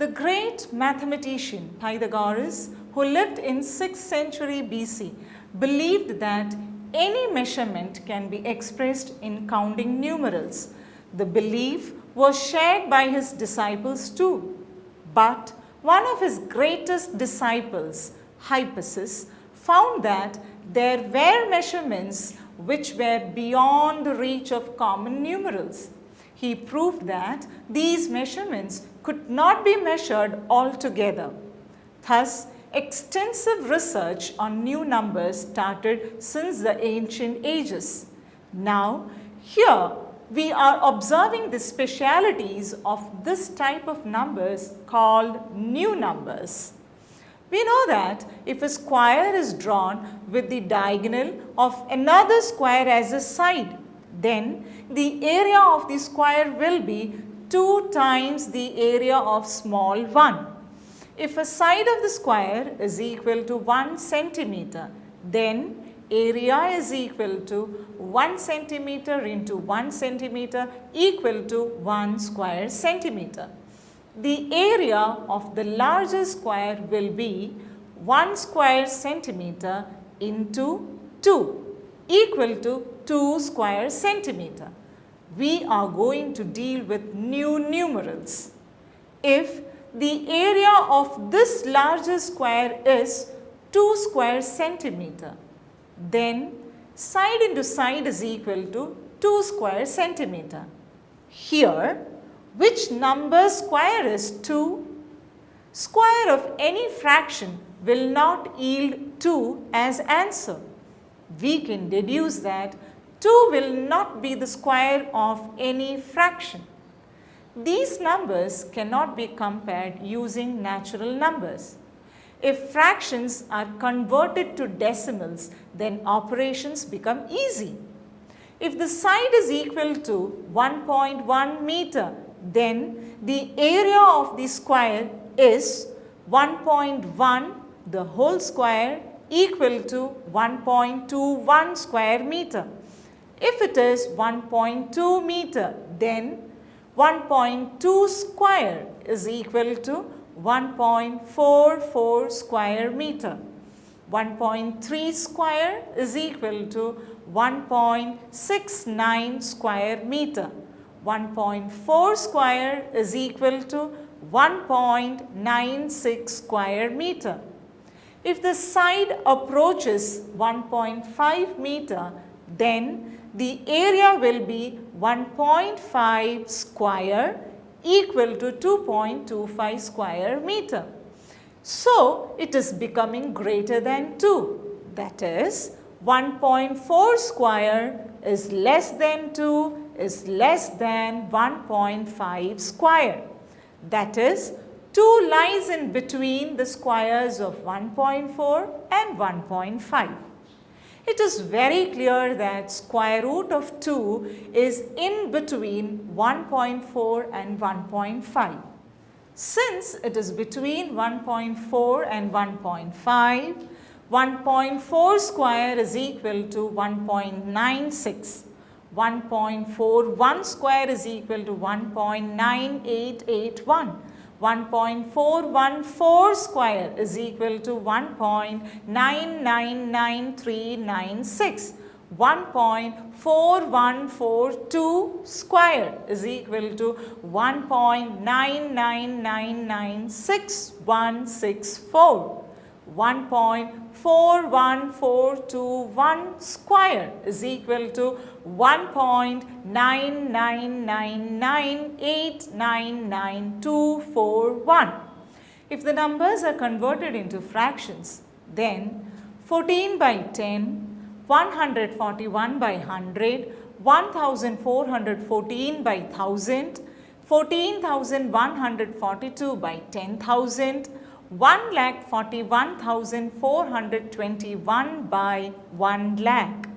The great mathematician Pythagoras, who lived in 6th century BC, believed that any measurement can be expressed in counting numerals. The belief was shared by his disciples too. But one of his greatest disciples, Hippasus, found that there were measurements which were beyond the reach of common numerals. He proved that these measurements could not be measured altogether. Thus, extensive research on new numbers started since the ancient ages. Now, here we are observing the specialities of this type of numbers called new numbers. We know that if a square is drawn with the diagonal of another square as a side, then the area of the square will be 2 times the area of small one. If a side of the square is equal to 1 centimeter, then area is equal to 1 centimeter into 1 centimeter equal to 1 square centimeter. The area of the larger square will be 1 square centimeter into 2 equal to 2 square centimeter. We are going to deal with new numerals. If the area of this larger square is 2 square centimeter, then side into side is equal to 2 square centimeter. Here, which number square is 2? Square of any fraction will not yield 2 as answer. We can deduce that 2 will not be the square of any fraction. These numbers cannot be compared using natural numbers. If fractions are converted to decimals, then operations become easy. If the side is equal to 1.1 meter, then the area of the square is 1.1 the whole square equal to 1.21 square meter. If it is 1.2 meter, then 1.2 square is equal to 1.44 square meter. 1.3 square is equal to 1.69 square meter. 1.4 square is equal to 1.96 square meter. If the side approaches 1.5 meter, then the area will be 1.5 square equal to 2.25 square meter. So, it is becoming greater than 2. That is, 1.4 square is less than 2 is less than 1.5 square. That is, 2 lies in between the squares of 1.4 and 1.5. It is very clear that square root of 2 is in between 1.4 and 1.5. Since it is between 1.4 and 1.5, 1.4 square is equal to 1.96. 1.41 square is equal to 1.9881. 1.414 square is equal to 1.999396. 1.4142 square is equal to 1.99996164. 1.41421 square is equal to 1.9999899241. If the numbers are converted into fractions, then 14 by 10, 141 by 100, 1414 by 1000, 14,142 by 10,000, 1,41,421 by 1 lakh.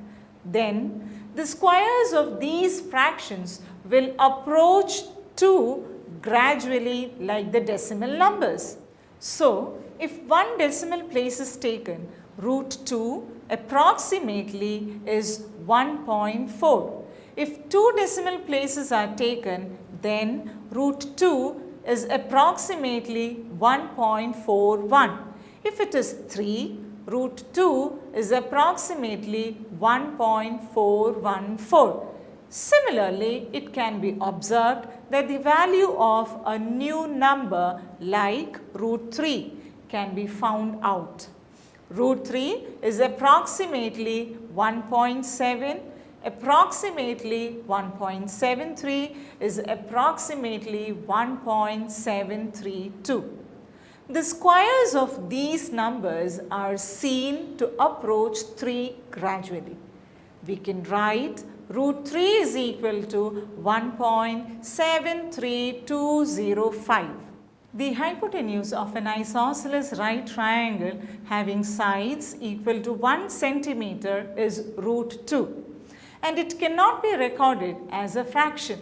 Then the squares of these fractions will approach 2 gradually like the decimal numbers. So, if one decimal place is taken, root 2 approximately is 1.4. If 2 decimal places are taken, then root 2 is approximately 1.41. If it is 3, root 2 is approximately 1.414. Similarly, it can be observed that the value of a new number like root 3 can be found out. Root 3 is approximately 1.7, approximately 1.73 is approximately 1.732. The squares of these numbers are seen to approach 3 gradually. We can write root 3 is equal to 1.73205. The hypotenuse of an isosceles right triangle having sides equal to 1 centimeter is root 2, and it cannot be recorded as a fraction.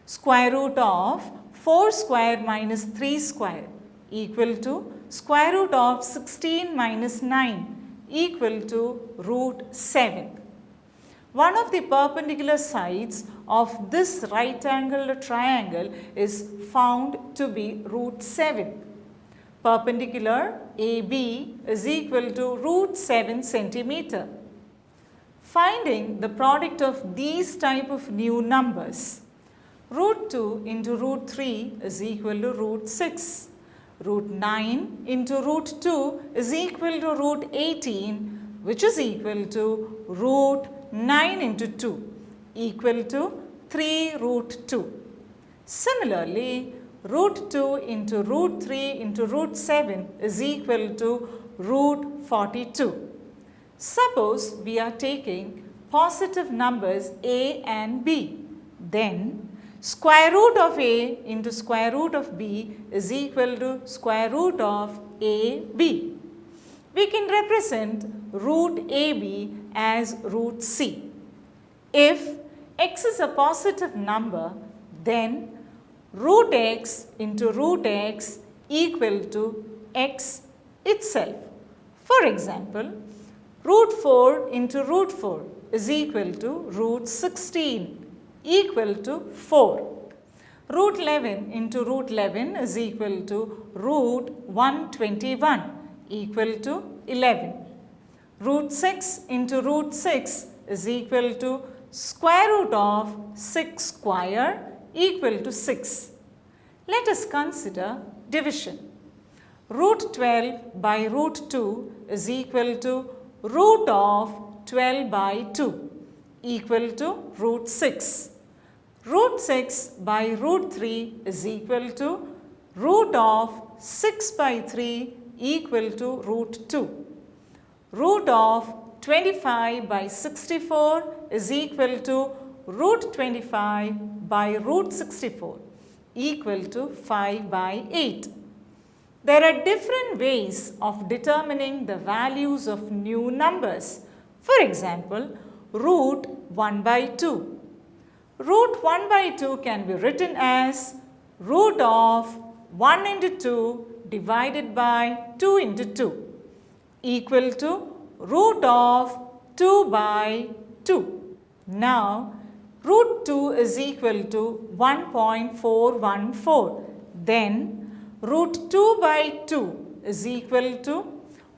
Square root of 4 square minus 3 square equal to square root of 16 minus 9 equal to root 7. One of the perpendicular sides of this right angled triangle is found to be root 7. Perpendicular AB is equal to root 7 centimeter. Finding the product of these type of new numbers. Root 2 into root 3 is equal to root 6. Root 9 into root 2 is equal to root 18, which is equal to root 9 into 2 equal to 3 root 2. Similarly, root 2 into root 3 into root 7 is equal to root 42. Suppose we are taking positive numbers a and b, then square root of a into square root of b is equal to square root of ab. We can represent root ab as root c. If x is a positive number, then root x into root x equal to x itself. For example, root 4 into root 4 is equal to root 16 equal to 4. Root 11 into root 11 is equal to root 121 equal to 11. Root 6 into root 6 is equal to square root of 6 square equal to 6. Let us consider division. Root 12 by root 2 is equal to root of 12 by 2 equal to root 6. Root 6 by root 3 is equal to root of 6 by 3 equal to root 2. Root of 25 by 64 is equal to root 25 by root 64 equal to 5 by 8. There are different ways of determining the values of new numbers. For example, root 1 by 2. Root 1 by 2 can be written as root of 1 into 2 divided by 2 into 2 equal to root of 2 by 2. Now, root 2 is equal to 1.414. Then, root 2 by 2 is equal to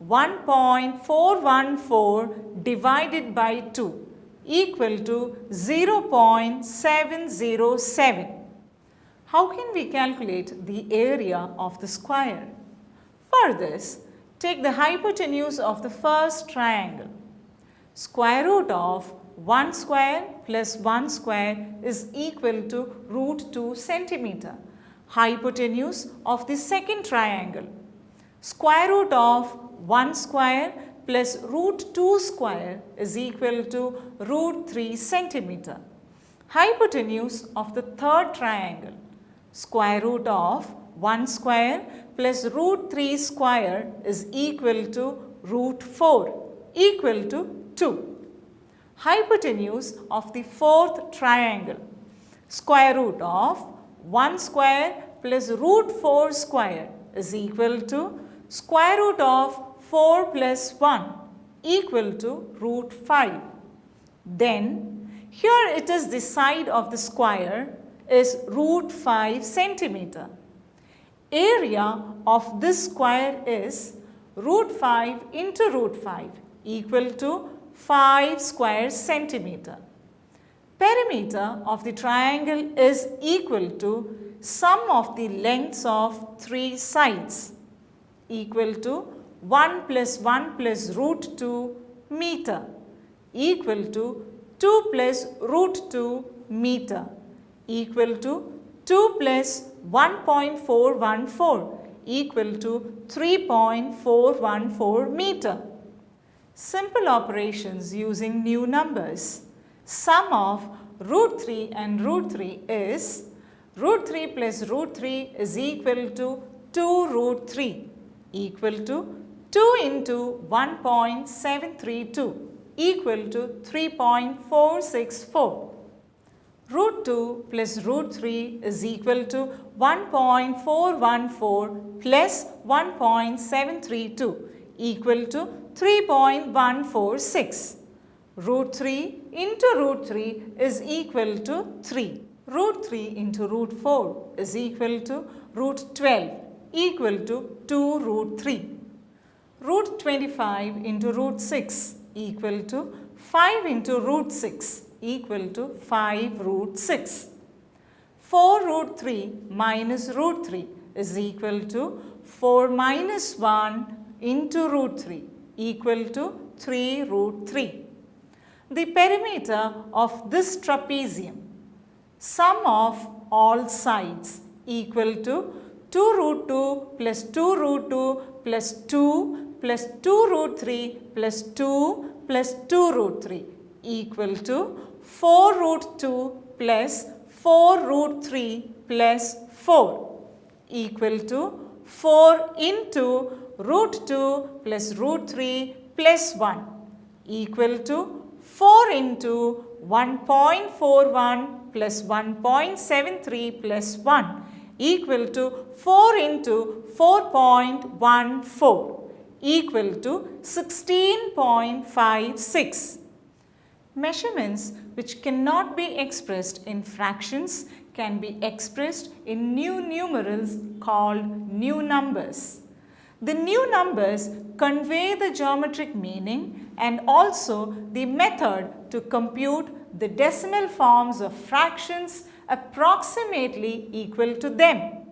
1.414 divided by 2 equal to 0.707. How can we calculate the area of the square? For this, take the hypotenuse of the first triangle. Square root of 1 square plus 1 square is equal to root 2 centimeter. Hypotenuse of the second triangle. Square root of 1 square plus root 2 square is equal to root 3 centimeter. Hypotenuse of the third triangle. Square root of 1 square plus root 3 square is equal to root 4 equal to 2. Hypotenuse of the fourth triangle. Square root of 1 square plus root 4 square is equal to square root of 4 plus 1 equal to root 5. Then here it is the side of the square is root 5 centimeter. Area of this square is root 5 into root 5 equal to 5 square centimeter. Perimeter of the triangle is equal to sum of the lengths of 3 sides equal to 1 plus 1 plus root 2 meter equal to 2 plus root 2 meter equal to 2 plus 1.414 equal to 3.414 meter. Simple operations using new numbers. Sum of root 3 and root 3 is root 3 plus root 3 is equal to 2 root 3 equal to 2 into 1.732 equal to 3.464. Root 2 plus root 3 is equal to 1.414 plus 1.732 equal to 3.146. Root 3 into root 3 is equal to 3. Root 3 into root 4 is equal to root 12 equal to 2 root 3. Root 25 into root 6 equal to 5 into root 6 equal to 5 root 6. 4 root 3 minus root 3 is equal to 4 minus 1 into root 3 equal to 3 root 3. The perimeter of this trapezium, sum of all sides equal to 2 root 2 plus 2 root 2 plus 2 plus 2 root 3 plus 2 plus 2 root 3 equal to 4 root 2 plus 4 root 3 plus 4 equal to 4 into root 2 plus root 3 plus 1 equal to 4 into 1.41 plus 1.73 plus 1 equal to 4 into 4.14 equal to 16.56. Measurements which cannot be expressed in fractions can be expressed in new numerals called new numbers. The new numbers convey the geometric meaning and also the method to compute the decimal forms of fractions approximately equal to them.